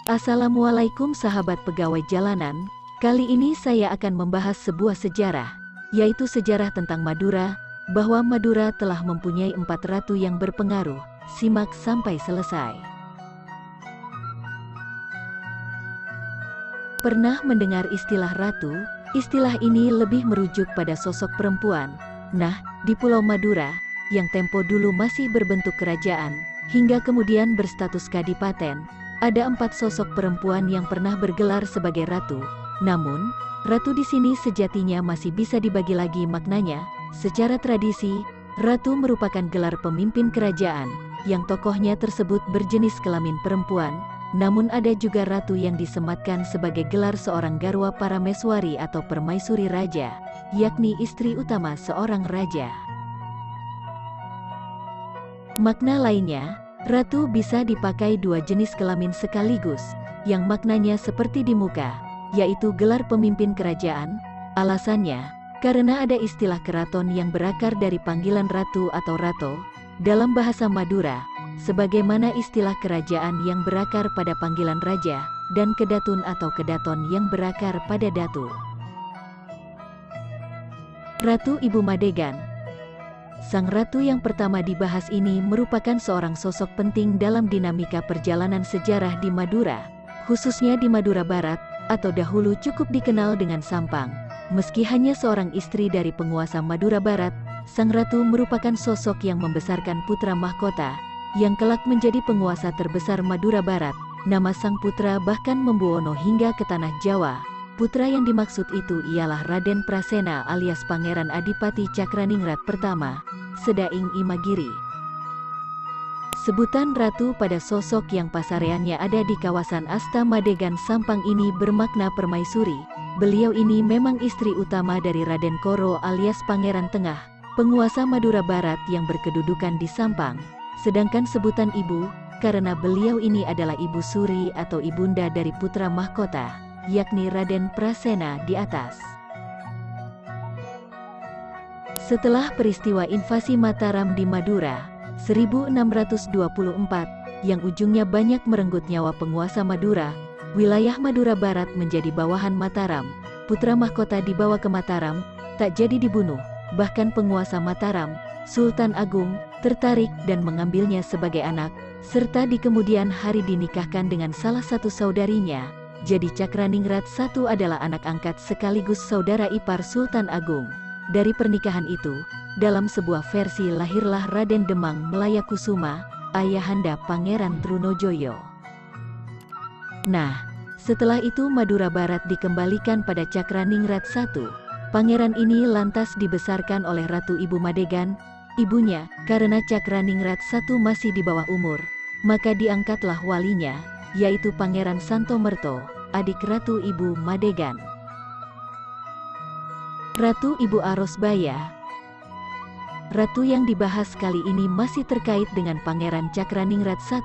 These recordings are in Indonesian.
Assalamualaikum sahabat pegawai jalanan, kali ini saya akan membahas sebuah sejarah, yaitu sejarah tentang Madura, bahwa Madura telah mempunyai 4 ratu yang berpengaruh. Simak sampai selesai. Pernah mendengar istilah ratu? Istilah ini lebih merujuk pada sosok perempuan. Nah, di Pulau Madura, yang tempo dulu masih berbentuk kerajaan, hingga kemudian berstatus kadipaten, ada 4 sosok perempuan yang pernah bergelar sebagai ratu. Namun, ratu di sini sejatinya masih bisa dibagi lagi maknanya. Secara tradisi, ratu merupakan gelar pemimpin kerajaan, yang tokohnya tersebut berjenis kelamin perempuan. Namun ada juga ratu yang disematkan sebagai gelar seorang garwa parameswari atau permaisuri raja, yakni istri utama seorang raja. Makna lainnya, ratu bisa dipakai 2 jenis kelamin sekaligus, yang maknanya seperti di muka, yaitu gelar pemimpin kerajaan. Alasannya, karena ada istilah keraton yang berakar dari panggilan ratu atau rato, dalam bahasa Madura, sebagaimana istilah kerajaan yang berakar pada panggilan raja, dan kedatun atau kedaton yang berakar pada datu. Ratu Ibu Madegan. Sang ratu yang pertama dibahas ini merupakan seorang sosok penting dalam dinamika perjalanan sejarah di Madura, khususnya di Madura Barat, atau dahulu cukup dikenal dengan Sampang. Meski hanya seorang istri dari penguasa Madura Barat, sang ratu merupakan sosok yang membesarkan putra mahkota, yang kelak menjadi penguasa terbesar Madura Barat. Nama sang putra bahkan membuono hingga ke tanah Jawa. Putra yang dimaksud itu ialah Raden Prasena alias Pangeran Adipati Cakraningrat pertama, Sedaing Imagiri. Sebutan ratu pada sosok yang pasareannya ada di kawasan Asta Madegan Sampang ini bermakna permaisuri. Beliau ini memang istri utama dari Raden Koro alias Pangeran Tengah, penguasa Madura Barat yang berkedudukan di Sampang. Sedangkan sebutan ibu, karena beliau ini adalah ibu suri atau ibunda dari putra mahkota, yakni Raden Prasena di atas. Setelah peristiwa invasi Mataram di Madura, 1624, yang ujungnya banyak merenggut nyawa penguasa Madura, wilayah Madura Barat menjadi bawahan Mataram. Putra mahkota dibawa ke Mataram, tak jadi dibunuh, bahkan penguasa Mataram, Sultan Agung, tertarik dan mengambilnya sebagai anak, serta di kemudian hari dinikahkan dengan salah satu saudarinya. Jadi Cakraningrat I adalah anak angkat sekaligus saudara ipar Sultan Agung. Dari pernikahan itu, dalam sebuah versi lahirlah Raden Demang Melayakusuma, ayahanda Pangeran Trunojoyo. Nah, setelah itu Madura Barat dikembalikan pada Cakraningrat I. Pangeran ini lantas dibesarkan oleh Ratu Ibu Madegan, ibunya. Karena Cakraningrat I masih di bawah umur, maka diangkatlah walinya, yaitu Pangeran Santomerto, adik Ratu Ibu Madegan. Ratu Ibu Arosbaya. Ratu yang dibahas kali ini masih terkait dengan Pangeran Cakraningrat I.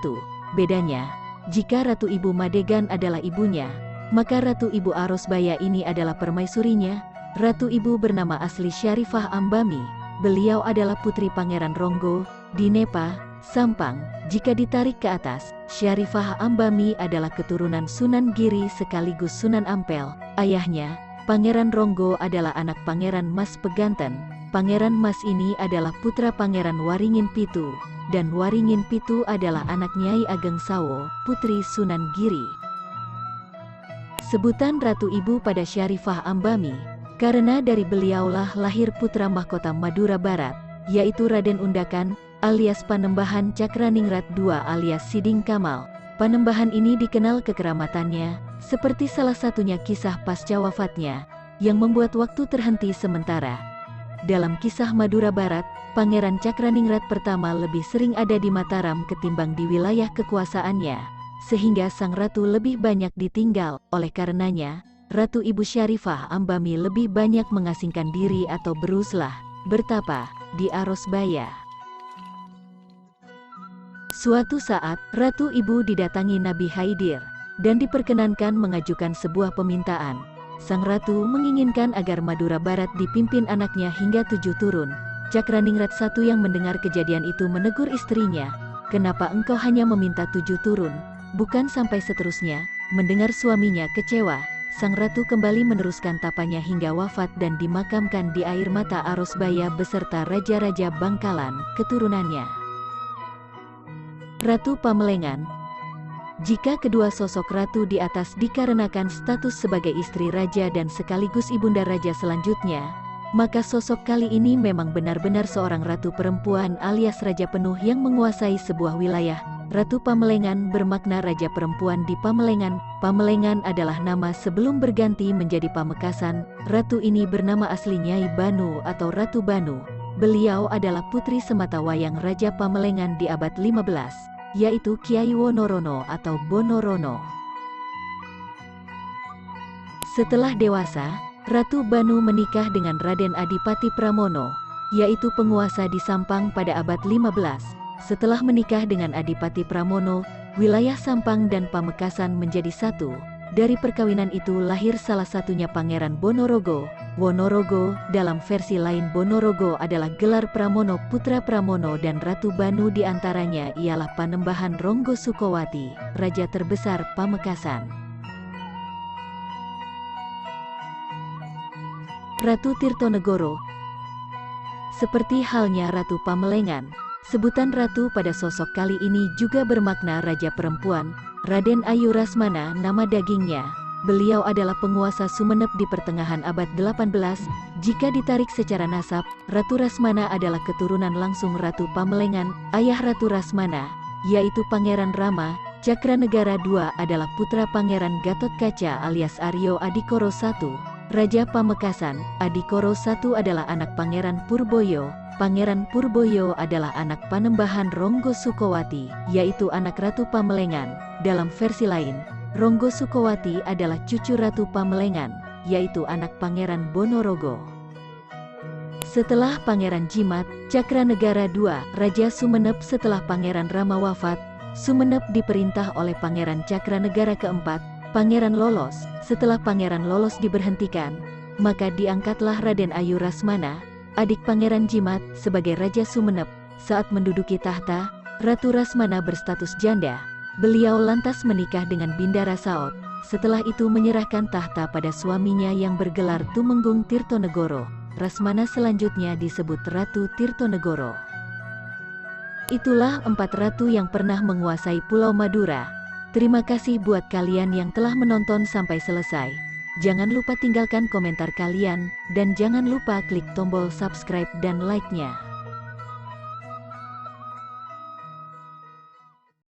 Bedanya, jika Ratu Ibu Madegan adalah ibunya, maka Ratu Ibu Arosbaya ini adalah permaisurinya. Ratu Ibu bernama asli Syarifah Ambami. Beliau adalah putri Pangeran Ronggo, Dinepa, Sampang. Jika ditarik ke atas, Syarifah Ambami adalah keturunan Sunan Giri sekaligus Sunan Ampel. Ayahnya, Pangeran Ronggo adalah anak Pangeran Mas Peganten. Pangeran Mas ini adalah putra Pangeran Waringin Pitu, dan Waringin Pitu adalah anak Nyai Ageng Sawo, putri Sunan Giri. Sebutan Ratu Ibu pada Syarifah Ambami, karena dari beliaulah lahir putra mahkota Madura Barat, yaitu Raden Undakan, alias Panembahan Cakraningrat II alias Siding Kamal. Panembahan ini dikenal kekeramatannya, seperti salah satunya kisah pasca wafatnya, yang membuat waktu terhenti sementara. Dalam kisah Madura Barat, Pangeran Cakraningrat pertama lebih sering ada di Mataram ketimbang di wilayah kekuasaannya, sehingga sang ratu lebih banyak ditinggal. Oleh karenanya, Ratu Ibu Syarifah Ambami lebih banyak mengasingkan diri atau beruzlah, bertapa, di Arosbaya. Suatu saat, Ratu Ibu didatangi Nabi Haidir, dan diperkenankan mengajukan sebuah permintaan. Sang ratu menginginkan agar Madura Barat dipimpin anaknya hingga 7 turun. Cakraningrat I yang mendengar kejadian itu menegur istrinya, "Kenapa engkau hanya meminta 7 turun, bukan sampai seterusnya?" Mendengar suaminya kecewa, sang ratu kembali meneruskan tapanya hingga wafat dan dimakamkan di air mata Arosbaya beserta raja-raja Bangkalan, keturunannya. Ratu Pamelengan. Jika kedua sosok ratu di atas dikarenakan status sebagai istri raja dan sekaligus ibunda raja selanjutnya, maka sosok kali ini memang benar-benar seorang ratu perempuan alias raja penuh yang menguasai sebuah wilayah. Ratu Pamelengan bermakna raja perempuan di Pamelengan. Pamelengan adalah nama sebelum berganti menjadi Pamekasan. Ratu ini bernama asli Nyai Banu atau Ratu Banu. Beliau adalah putri sematawayang Raja Pamelengan di abad 15, yaitu Kiai Wonorono atau Bonorono. Setelah dewasa, Ratu Banu menikah dengan Raden Adipati Pramono, yaitu penguasa di Sampang pada abad 15. Setelah menikah dengan Adipati Pramono, wilayah Sampang dan Pamekasan menjadi satu. Dari perkawinan itu lahir salah satunya Pangeran Bonorogo. Wonorogo, dalam versi lain Bonorogo adalah gelar Pramono putra Pramono dan Ratu Banu diantaranya ialah Panembahan Ronggo Sukowati, raja terbesar Pamekasan. Ratu Tirtonegoro. Seperti halnya Ratu Pamelengan, sebutan ratu pada sosok kali ini juga bermakna raja perempuan. Raden Ayu Rasmana nama dagingnya. Beliau adalah penguasa Sumenep di pertengahan abad 18. Jika ditarik secara nasab, Ratu Rasmana adalah keturunan langsung Ratu Pamelengan. Ayah Ratu Rasmana, yaitu Pangeran Rama Cakranegara II adalah putra Pangeran Gatotkaca alias Aryo Adikoro I, Raja Pamekasan. Adikoro I adalah anak Pangeran Purboyo. Pangeran Purboyo adalah anak Panembahan Ronggo Sukowati, yaitu anak Ratu Pamelengan. Dalam versi lain, Ronggo Sukowati adalah cucu Ratu Pamelengan, yaitu anak Pangeran Bonorogo. Setelah Pangeran Jimat Cakranegara II, Raja Sumenep. Setelah Pangeran Rama wafat, Sumenep diperintah oleh Pangeran Cakranegara keempat, Pangeran Lolos. Setelah Pangeran Lolos diberhentikan, maka diangkatlah Raden Ayu Rasmana, adik Pangeran Jimat, sebagai Raja Sumenep. Saat menduduki tahta, Ratu Rasmana berstatus janda. Beliau lantas menikah dengan Bindara Saot. Setelah itu menyerahkan tahta pada suaminya yang bergelar Tumenggung Tirtonegoro. Rasmana selanjutnya disebut Ratu Tirtonegoro. Itulah 4 ratu yang pernah menguasai Pulau Madura. Terima kasih buat kalian yang telah menonton sampai selesai. Jangan lupa tinggalkan komentar kalian, dan jangan lupa klik tombol subscribe dan like-nya.